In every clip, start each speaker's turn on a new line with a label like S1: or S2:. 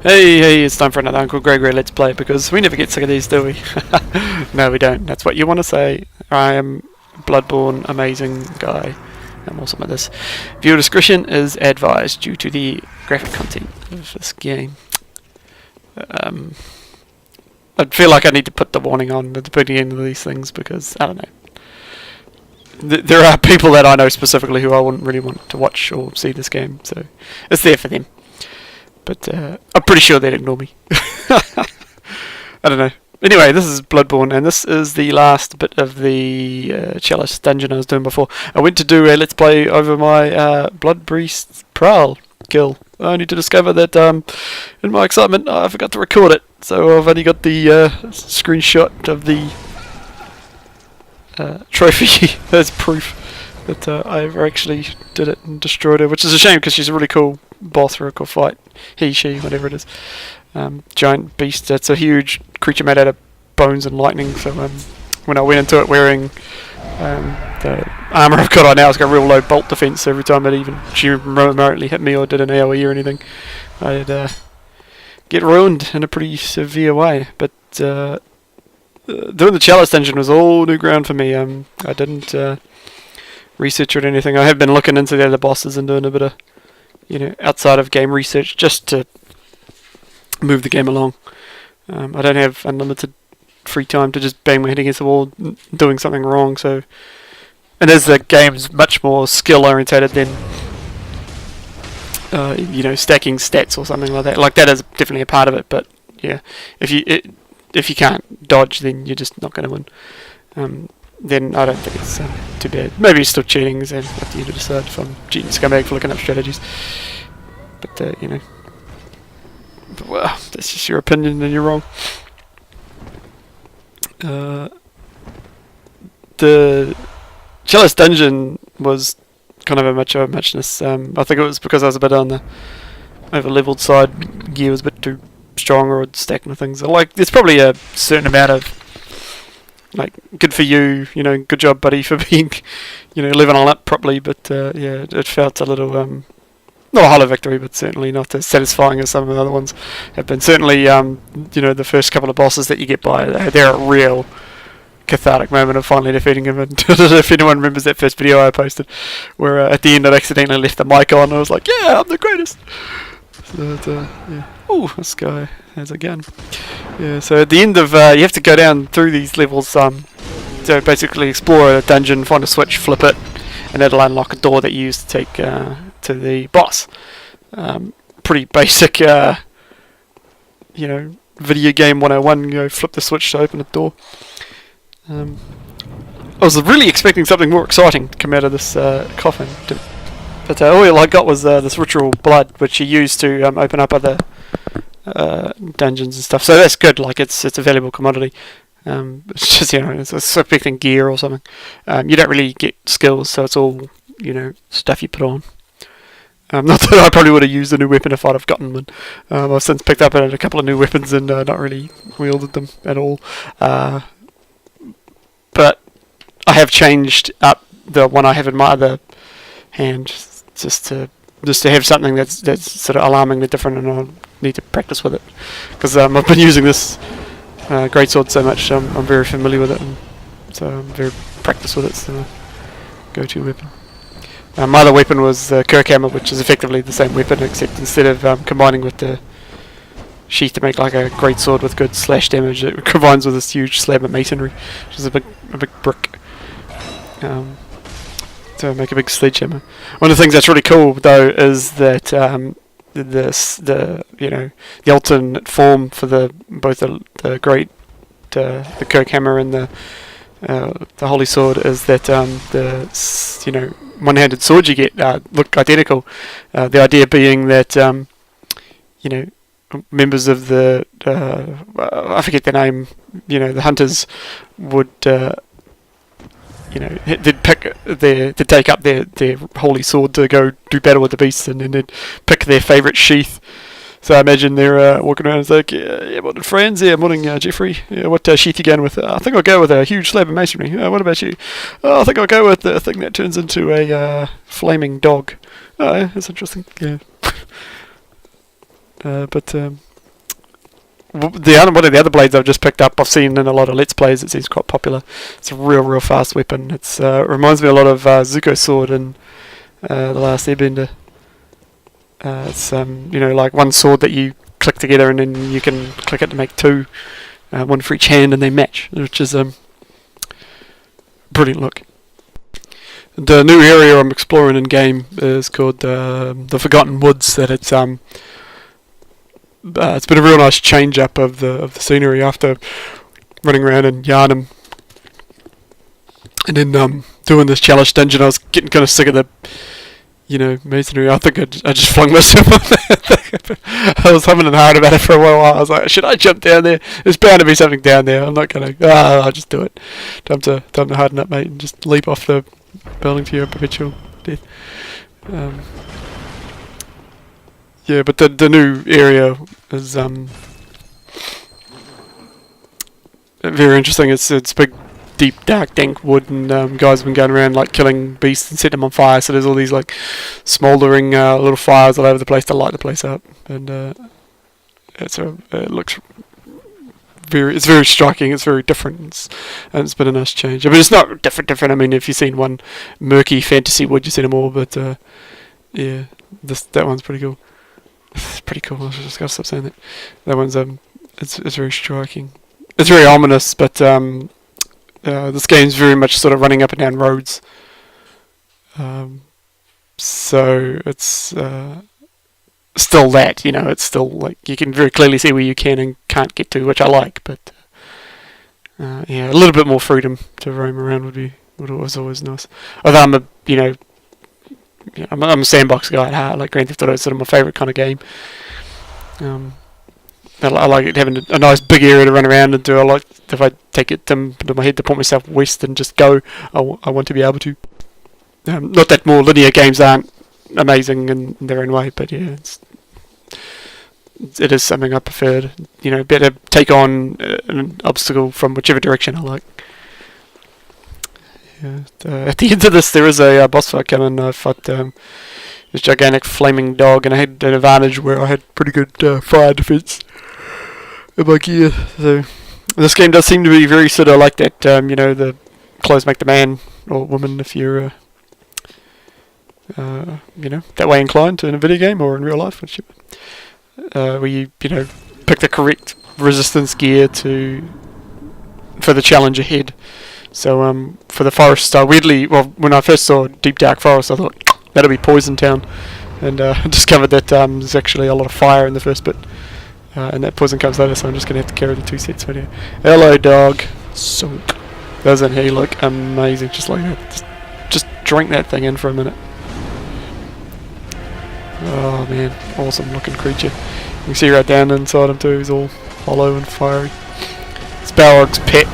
S1: Hey, it's time for another Uncle Gregory Let's Play, because we never get sick of these, do we? No, we don't. That's what you want to say. I am Bloodborne, amazing guy. I'm awesome at this. Viewer discretion is advised due to the graphic content of this game. I feel like I need to put the warning on at the beginning of these things, because, I don't know. There are people that I know specifically who I wouldn't really want to watch or see this game, so it's there for them. But I'm pretty sure they'd ignore me. I don't know. Anyway, this is Bloodborne, and this is the last bit of the Chalice dungeon I was doing before. I went to do a Let's Play over my Blood Priest Prowl kill, only to discover that in my excitement I forgot to record it. So I've only got the screenshot of the trophy as proof that I ever actually did it and destroyed her, which is a shame because she's a really cool boss for a cool fight. He, she, whatever it is. Giant beast. It's a huge creature made out of bones and lightning. So when I went into it wearing the armour I've got on now, it's got real low bolt defense. So every time she remotely hit me or did an AoE or anything, I'd get ruined in a pretty severe way. But doing the Chalice dungeon was all new ground for me. I didn't research or anything. I have been looking into the other bosses and doing a bit of, outside of game research just to move the game along. I don't have unlimited free time to just bang my head against the wall doing something wrong. So, and as the game's much more skill orientated than stacking stats or something like that. Like that is definitely a part of it. But yeah, if you can't dodge, then you're just not going to win. Then I don't think it's too bad. Maybe it's still cheating, and up to you to decide if I'm cheating scumbag for looking up strategies. But, but, well, that's just your opinion and you're wrong. The Chalice dungeon was kind of a muchness. I think it was because I was a bit on the over-leveled side. Gear was a bit too strong or stacking the things. Like, there's probably a certain amount of good for you, good job, buddy, for being, leveling up properly. But yeah, it felt a little, not a hollow victory, but certainly not as satisfying as some of the other ones have been. Certainly, the first couple of bosses that you get by, they're a real cathartic moment of finally defeating him. And if anyone remembers that first video I posted, where at the end I accidentally left the mic on, I was like, yeah, I'm the greatest. So yeah. Ooh, this guy has a gun. Yeah, so at the end of, you have to go down through these levels, to basically explore a dungeon, find a switch, flip it, and that'll unlock a door that you use to take to the boss. Pretty basic, video game 101, flip the switch to open a door. I was really expecting something more exciting to come out of this coffin. But all I got was this ritual blood, which you use to open up other dungeons and stuff. So that's good. Like it's a valuable commodity. It's just it's expecting gear or something. You don't really get skills, so it's all stuff you put on. Not that I probably would have used a new weapon if I'd have gotten one. I've since picked up a couple of new weapons and not really wielded them at all. But I have changed up the one I have in my other hand. Just to have something that's sort of alarmingly different, and I'll need to practice with it because I've been using this greatsword so much. I'm very familiar with it, and so I'm very practiced with it. It's the go-to weapon. My other weapon was the Kirk hammer, which is effectively the same weapon, except instead of combining with the sheath to make like a greatsword with good slash damage, it combines with this huge slab of masonry, which is a big brick. To make a big sledgehammer. One of the things that's really cool though is that the alternate form for both the great the Kirk hammer and the holy sword is that the one-handed sword you get look identical. The idea being that members of the I forget their name, the hunters would. They'd take up their holy sword to go do battle with the beasts, and then they'd pick their favourite sheath. So I imagine they're walking around and it's like, yeah, morning friends, yeah, morning Jeffrey, yeah, what sheath you going with? I think I'll go with a huge slab of masonry. What about you? I think I'll go with the thing that turns into a flaming dog. Oh, yeah, that's interesting, yeah. But one of the other blades I've just picked up, I've seen in a lot of Let's Plays. It seems quite popular. It's a real fast weapon. It reminds me a lot of Zuko's sword in The Last Airbender. It's like one sword that you click together, and then you can click it to make two, one for each hand, and they match, which is brilliant look. The new area I'm exploring in game is called the Forgotten Woods. That it's been a real nice change up of the scenery after running around in Yarnum and then doing this challenge dungeon. I was getting kind of sick of the masonry. I think I just flung myself on that. I was humming and hawing about it for a while. I was like, should I jump down there? There's bound to be something down there. I'm not gonna. I'll just do it. Time to harden up, mate, and just leap off the building to your perpetual death. But the new area is very interesting. It's big, deep, dark, dank wood, and guys have been going around like killing beasts and setting them on fire. So there's all these like smouldering little fires all over the place to light the place up, and it looks it's very striking. It's very different, and it's been a nice change. I mean, it's not different. I mean, if you've seen one murky fantasy wood, you've seen them all. But that one's pretty cool. It's pretty cool. I just gotta stop saying that. That one's it's very striking. It's very ominous, but this game's very much sort of running up and down roads. So it's still that, it's still like you can very clearly see where you can and can't get to, which I like. But a little bit more freedom to roam around was always nice. Although I'm a sandbox guy at heart. Like Grand Theft Auto is sort of my favourite kind of game. I like it having a nice big area to run around and do. I like if I take it to my head to point myself west and just go. I want to be able to. Not that more linear games aren't amazing in their own way, but yeah, it is something I prefer. Better take on an obstacle from whichever direction I like. At the end of this, there is a boss fight coming. I fought this gigantic flaming dog, and I had an advantage where I had pretty good fire defense in my gear. So this game does seem to be very sort of like that. The clothes make the man or woman if you're that way inclined in a video game or in real life, where you pick the correct resistance gear for the challenge ahead. So for the forest, when I first saw Deep Dark Forest, I thought that'll be Poison Town, and discovered that there's actually a lot of fire in the first bit, and that poison comes later. So I'm just gonna have to carry the two sets video. Hello, dog. Soak. Doesn't he look amazing? Just like that. Just drink that thing in for a minute. Oh man, awesome looking creature. You can see right down inside him too. He's all hollow and fiery. It's Balrog's pet.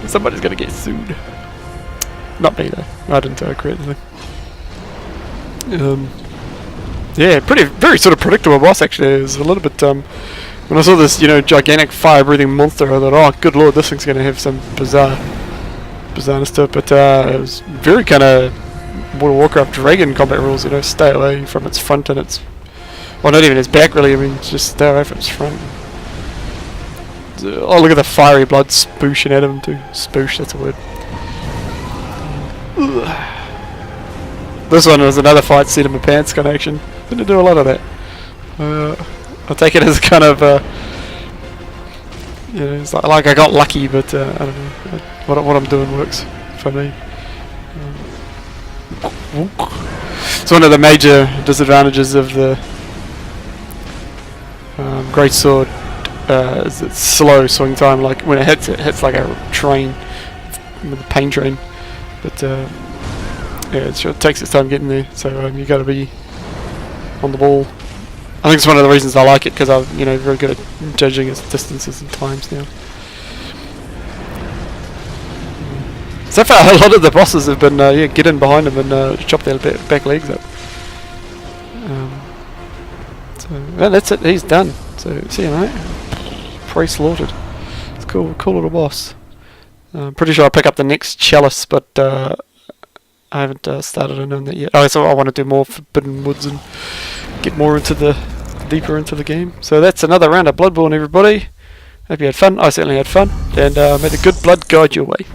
S1: Somebody's gonna get sued. Not me though. I didn't create the thing. Very sort of predictable boss actually. It was a little bit when I saw this gigantic fire-breathing monster, I thought, oh good lord, this thing's gonna have some bizarreness to it. But it was very kind of World of Warcraft dragon combat rules. Stay away from its front and its not even its back really. I mean, just stay away from its front. Oh, look at the fiery blood spooshing at him too. Spoosh, that's a word. This one was another fight seat in my pants kind of action. Didn't do a lot of that. I take it as kind of it's like I got lucky, but I don't know. What I'm doing works for me. It's one of the major disadvantages of the Great Sword. Is its slow swing time. Like when it hits like a train, with a pain train. But it sure takes its time getting there. So you got to be on the ball. I think it's one of the reasons I like it, because I'm very good at judging its distances and times now. So far, a lot of the bosses have been get in behind them and chop their back legs up. Well, that's it. He's done. So see you, mate. Pre-slaughtered. It's cool little boss. I'm pretty sure I'll pick up the next chalice, but I haven't started on that yet. So I want to do more Forbidden Woods and get more into the deeper into the game. So that's another round of Bloodborne, everybody. Hope you had fun. I certainly had fun, and may the good blood guide your way.